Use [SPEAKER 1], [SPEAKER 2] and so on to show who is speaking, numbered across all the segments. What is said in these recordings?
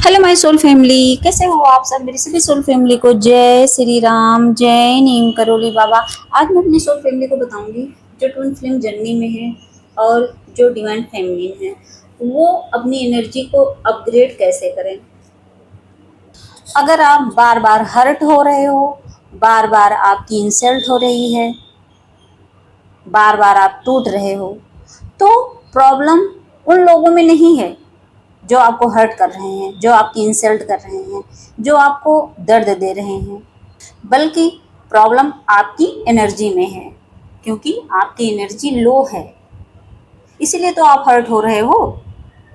[SPEAKER 1] Hello my soul family, कैसे हो आप सब। मेरी सभी सोल फैमिली को जय श्री राम, जय नीम करोली बाबा। आज मैं अपनी सोल फैमिली को बताऊंगी जो ट्विन फ्लेम जर्नी में है और जो डिवाइन फेमिनिन है, वो अपनी एनर्जी को अपग्रेड कैसे करें। अगर आप बार बार हर्ट हो रहे हो, बार बार आपकी इंसल्ट हो रही है, बार बार आप टूट रहे हो, तो प्रॉब्लम उन लोगों में नहीं है जो आपको हर्ट कर रहे हैं, जो आपकी इंसल्ट कर रहे हैं, जो आपको दर्द दे रहे हैं, बल्कि प्रॉब्लम आपकी एनर्जी में है, क्योंकि आपकी एनर्जी लो है, इसीलिए तो आप हर्ट हो रहे हो।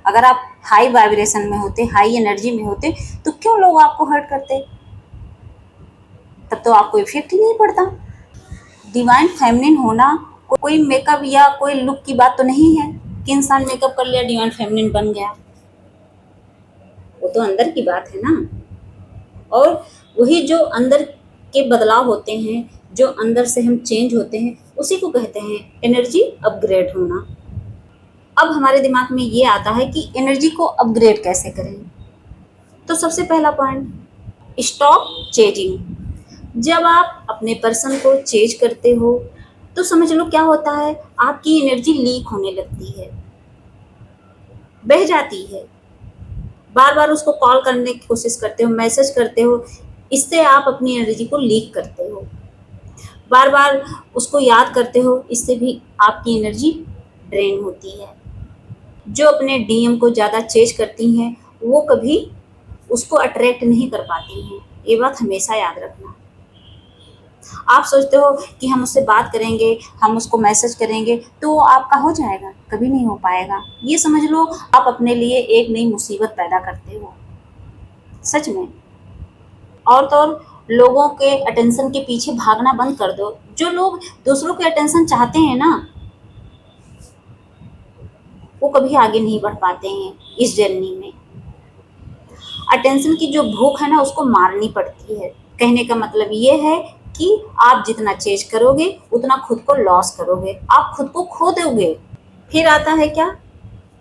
[SPEAKER 1] अगर आप हाई वाइब्रेशन में होते, हाई एनर्जी में होते, तो क्यों लोग आपको हर्ट करते। तब तो आपको इफेक्ट ही नहीं पड़ता। डिवाइन फेमिनिन होना कोई मेकअप या कोई लुक की बात तो नहीं है कि इंसान मेकअप कर लिया डिवाइन फेमिनिन बन गया। वो तो अंदर की बात है ना। और वही जो अंदर के बदलाव होते हैं, जो अंदर से हम चेंज होते हैं, उसी को कहते हैं एनर्जी अपग्रेड होना। अब हमारे दिमाग में ये आता है कि एनर्जी को अपग्रेड कैसे करें। तो सबसे पहला पॉइंट, स्टॉप चेजिंग। जब आप अपने पर्सन को चेंज करते हो तो समझ लो क्या होता है, आपकी एनर्जी लीक होने लगती है, बह जाती है। बार बार उसको कॉल करने की कोशिश करते हो, मैसेज करते हो, इससे आप अपनी एनर्जी को लीक करते हो। बार बार उसको याद करते हो, इससे भी आपकी एनर्जी ड्रेन होती है। जो अपने डीएम को ज़्यादा चेज करती हैं वो कभी उसको अट्रैक्ट नहीं कर पाती हैं, ये बात हमेशा याद रखना। आप सोचते हो कि हम उससे बात करेंगे, हम उसको मैसेज करेंगे तो वो आपका हो जाएगा, कभी नहीं हो पाएगा। ये समझ लो आप अपने लिए एक नई मुसीबत पैदा करते हो, सच में। और तो और लोगों के अटेंशन के पीछे भागना बंद कर दो। जो लोग दूसरों के अटेंशन चाहते हैं ना, वो कभी आगे नहीं बढ़ पाते हैं इस जर्नी में। अटेंशन की जो भूख है ना, उसको मारनी पड़ती है। कहने का मतलब ये है कि आप जितना चेज करोगे उतना खुद को लॉस करोगे, आप खुद को खो दोगे। फिर आता है क्या,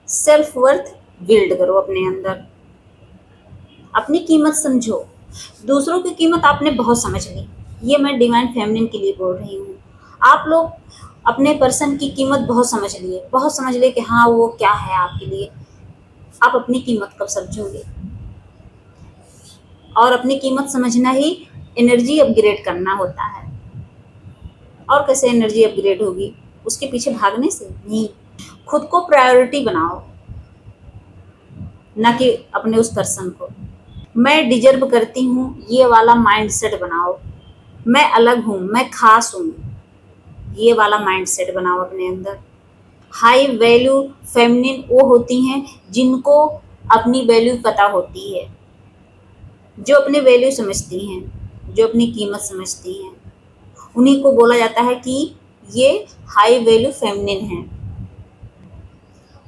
[SPEAKER 1] सेल्फ वर्थ बिल्ड करो अपने अंदर। अपनी कीमत समझो। दूसरों की कीमत आपने बहुत समझ ली, ये मैं डिवाइन फेमिनिन के लिए बोल रही हूँ। आप लोग अपने पर्सन की कीमत बहुत समझ लिए, बहुत समझ लिए कि हाँ वो क्या है आपके लिए। आप अपनी कीमत कब समझोगे। और अपनी कीमत समझना ही एनर्जी अपग्रेड करना होता है। और कैसे एनर्जी अपग्रेड होगी, उसके पीछे भागने से नहीं। खुद को प्रायोरिटी बनाओ, ना कि अपने उस पर्सन को। मैं डिजर्व करती हूँ ये वाला माइंडसेट बनाओ। मैं अलग हूँ, मैं खास हूँ, ये वाला माइंडसेट बनाओ अपने अंदर। हाई वैल्यू फेमिनिन वो होती हैं जिनको अपनी वैल्यू पता होती है, जो अपनी वैल्यू समझती हैं, जो अपनी कीमत समझती हैं, उन्हीं को बोला जाता है कि ये हाई वैल्यू फेमिनिन है।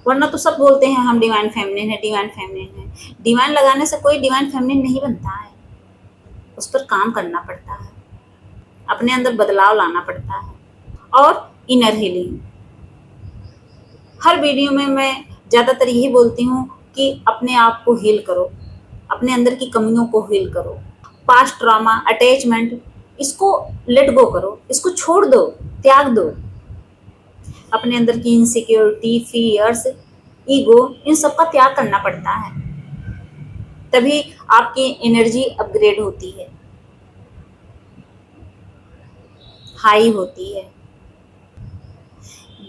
[SPEAKER 1] वरना तो सब बोलते हैं हम डिवाइन फेमिनिन है, डिवाइन फेमिनिन है। डिवाइन लगाने से कोई डिवाइन फेमिनिन नहीं बनता है, उस पर काम करना पड़ता है, अपने अंदर बदलाव लाना पड़ता है। और इनर हीलिंग, हर वीडियो में मैं ज़्यादातर यही बोलती हूँ कि अपने आप को हील करो, अपने अंदर की कमियों को हील करो। पास्ट ट्रॉमा, अटैचमेंट, इसको लेट गो करो, इसको छोड़ दो, त्याग दो। अपने अंदर की इनसिक्योरिटी, फियर्स, ईगो, इन सब का त्याग करना पड़ता है, तभी आपकी एनर्जी अपग्रेड होती है, हाई होती है।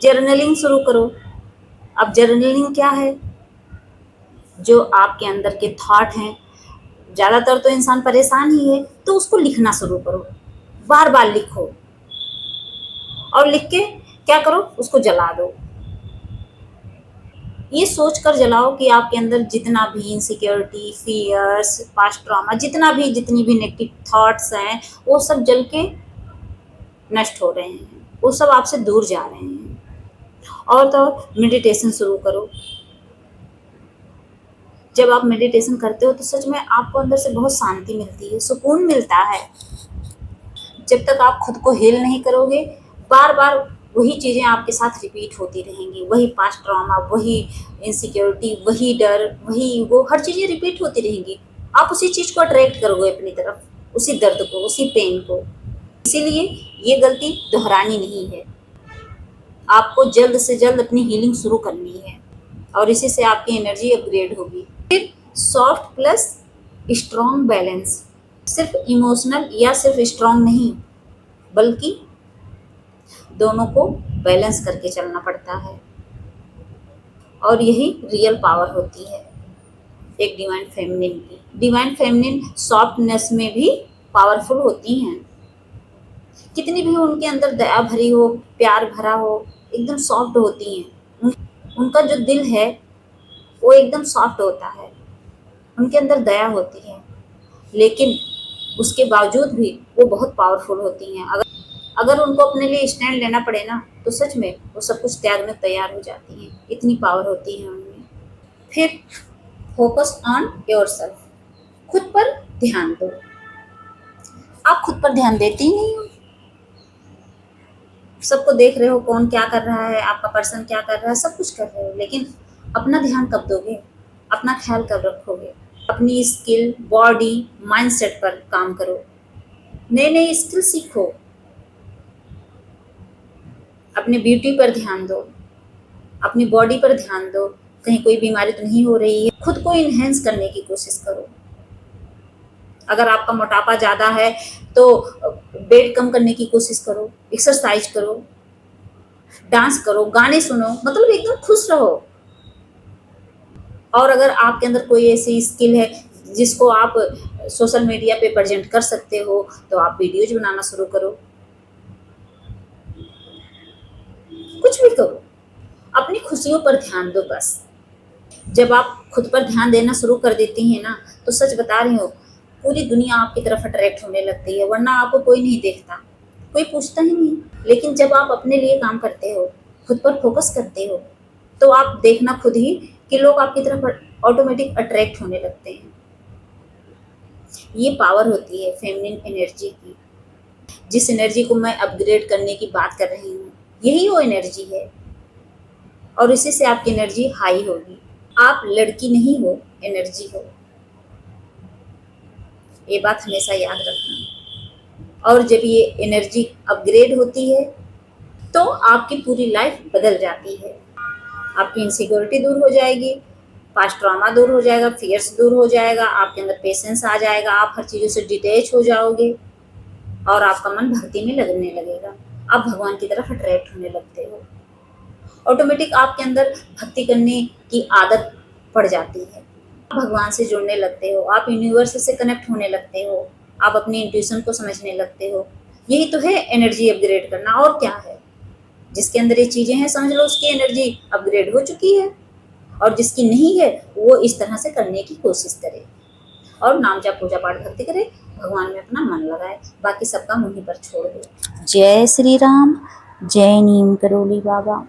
[SPEAKER 1] जर्नलिंग शुरू करो। अब जर्नलिंग क्या है, जो आपके अंदर के थॉट हैं, ज़्यादातर तो इंसान परेशान ही है, तो उसको लिखना शुरू करो, बार बार लिखो। और लिख के क्या करो, उसको जला दो। ये सोच कर जलाओ कि आपके अंदर जितना भी इनसिक्योरिटी, फियर्स, पास्ट ट्रॉमा, जितनी भी नेगेटिव थॉट्स हैं, वो सब जल के नष्ट हो रहे हैं, वो सब आपसे दूर जा रहे हैं। और तो मेडिटेशन शुरू करो। जब आप मेडिटेशन करते हो तो सच में आपको अंदर से बहुत शांति मिलती है, सुकून मिलता है। जब तक आप खुद को हील नहीं करोगे, बार बार वही चीज़ें आपके साथ रिपीट होती रहेंगी, वही पास्ट ट्रॉमा, वही इनसिक्योरिटी, वही डर, वही वो हर चीज़ें रिपीट होती रहेंगी। आप उसी चीज़ को अट्रैक्ट करोगे अपनी तरफ, उसी दर्द को, उसी पेन को। इसीलिए ये गलती दोहरानी नहीं है। आपको जल्द से जल्द अपनी हीलिंग शुरू करनी है और इसी से आपकी एनर्जी अपग्रेड होगी। फिर सॉफ्ट प्लस स्ट्रॉन्ग बैलेंस, सिर्फ इमोशनल या सिर्फ स्ट्रॉन्ग नहीं, बल्कि दोनों को बैलेंस करके चलना पड़ता है और यही रियल पावर होती है एक डिवाइन फेमिनिन की। डिवाइन फेमिनिन सॉफ्टनेस में भी पावरफुल होती हैं। कितनी भी उनके अंदर दया भरी हो, प्यार भरा हो, एकदम सॉफ्ट होती हैं। उनका जो दिल है वो एकदम सॉफ्ट होता है, उनके अंदर दया होती है, लेकिन उसके बावजूद भी वो बहुत पावरफुल होती हैं। अगर उनको अपने लिए स्टैंड लेना पड़े ना, तो सच में वो सब कुछ त्यागने तैयार हो जाती हैं, इतनी पावर होती है उनमें। फिर फोकस ऑन योरसेल्फ, खुद पर ध्यान दो। आप खुद पर ध्यान देते ही नहीं हो। सबको देख रहे हो कौन क्या कर रहा है, आपका पर्सन क्या कर रहा है, सब कुछ कर रहे हो, लेकिन अपना ध्यान कब दोगे, अपना ख्याल कब रखोगे। अपनी स्किल, बॉडी, माइंडसेट पर काम करो, नए नए स्किल सीखो, अपने ब्यूटी पर ध्यान दो, अपनी बॉडी पर ध्यान दो, कहीं कोई बीमारी तो नहीं हो रही है। खुद को इन्हेंस करने की कोशिश करो। अगर आपका मोटापा ज़्यादा है तो वेट कम करने की कोशिश करो, एक्सरसाइज करो, डांस करो, गाने सुनो, मतलब एकदम खुश रहो। और अगर आपके अंदर कोई ऐसी स्किल है जिसको आप सोशल मीडिया पे प्रेजेंट कर सकते हो, तो आप वीडियोज बनाना शुरू करो, कुछ भी करो, अपनी खुशियों पर ध्यान दो बस। जब आप खुद पर ध्यान देना शुरू कर देती हैं ना, तो सच बता रही हूँ, पूरी दुनिया आपकी तरफ अट्रैक्ट होने लगती है। वरना आपको कोई नहीं देखता, कोई पूछता ही नहीं। लेकिन जब आप अपने लिए काम करते हो, खुद पर फोकस करते हो, तो आप देखना खुद ही कि लोग आपकी तरफ ऑटोमेटिक अट्रैक्ट होने लगते हैं। ये पावर होती है फेमिनिन एनर्जी की। जिस एनर्जी को मैं अपग्रेड करने की बात कर रही हूँ, यही वो एनर्जी है और इसी से आपकी एनर्जी हाई होगी। आप लड़की नहीं हो, एनर्जी हो, ये बात हमेशा याद रखना। और जब ये एनर्जी अपग्रेड होती है तो आपकी पूरी लाइफ बदल जाती है। आपकी इनसिक्योरिटी दूर हो जाएगी, पास्ट ट्रॉमा दूर हो जाएगा, फियर्स दूर हो जाएगा, आपके अंदर पेशेंस आ जाएगा, आप हर चीज़ों से डिटैच हो जाओगे और आपका मन भक्ति में लगने लगेगा। आप भगवान की तरफ अट्रैक्ट होने लगते हो। ऑटोमेटिक आपके अंदर भक्ति करने की आदत पड़ जाती है। आप भगवान से जुड़ने लगते हो, आप यूनिवर्स से कनेक्ट होने लगते हो, आप अपनी इंट्यूशन को समझने लगते हो। यही तो है एनर्जी अपग्रेड करना, और क्या है। जिसके अंदर ये चीज़ें हैं, समझ लो उसकी एनर्जी अपग्रेड हो चुकी है, और जिसकी नहीं है वो इस तरह से करने की कोशिश करे और नाम जप, पूजा पाठ, भक्ति करे, भगवान में अपना मन लगाए, बाकी सबका मुँह पर छोड़ दे। जय श्री राम, जय नीम करोली बाबा।